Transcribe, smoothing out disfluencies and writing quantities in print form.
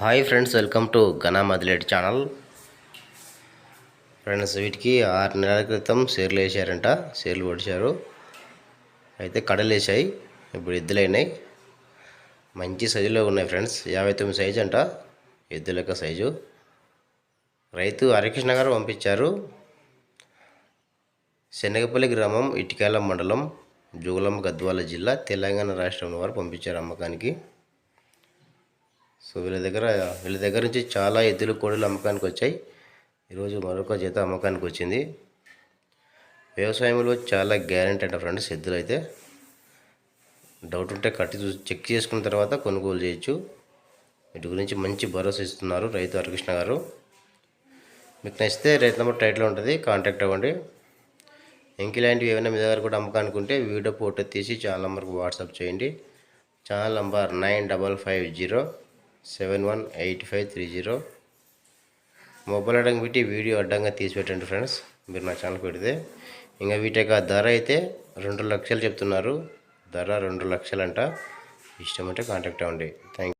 Hi friends, welcome to Ghana Madileti channel. Friends, వీటికి 6 నెలల క్రితం షేర్లు వేసారంట. షేర్లు పొడిచారు, అయితే కడలు వేసాయి. ఇప్పుడు ఎద్దులైనాయి, మంచి సైజులో ఉన్నాయి ఫ్రెండ్స్. 59 సైజు అంట ఎద్దుల యొక్క సైజు. రైతు హరికృష్ణ గారు పంపించారు. శనగపల్లి గ్రామం, ఇటికాల మండలం, జోగులాంబ గద్వాల జిల్లా, తెలంగాణ రాష్ట్రం వారు పంపించారు అమ్మకానికి. సో వీళ్ళ దగ్గర నుంచి చాలా ఎద్దులు, కోడలు అమ్మకానికి వచ్చాయి. ఈరోజు మరొక జత అమ్మకానికి వచ్చింది. వ్యవసాయంలో చాలా గ్యారెంటీ అంట ఫ్రెండ్స్. ఎద్దులు అయితే డౌట్ ఉంటే కట్టి చూసి చెక్ చేసుకున్న తర్వాత కొనుగోలు చేయొచ్చు. వీటి గురించి మంచి భరోసా ఇస్తున్నారు రైతు హరికృష్ణ గారు. మీకు నచ్చితే రైతు నెంబర్ టైట్లో ఉంటుంది, కాంటాక్ట్ అవ్వండి. ఇలాంటివి ఏమైనా మీ దగ్గర కూడా అమ్మకానికి ఉంటే వీడియో ఫోటో తీసి ఛానల్ నెంబర్కి వాట్సాప్ చేయండి. Channel number 9550718530. మొబైల్ అడ్డంగా పెట్టి వీడియో అడ్డంగా తీసి పెట్టండి ఫ్రెండ్స్, మీరు నా ఛానల్ పెడితే. ఇంకా వీటి యొక్క ధర అయితే 2 లక్షలు చెప్తున్నారు. ధర 2 లక్షలంట. ఇష్టం అంటే కాంటాక్ట్ అవ్వండి. థ్యాంక్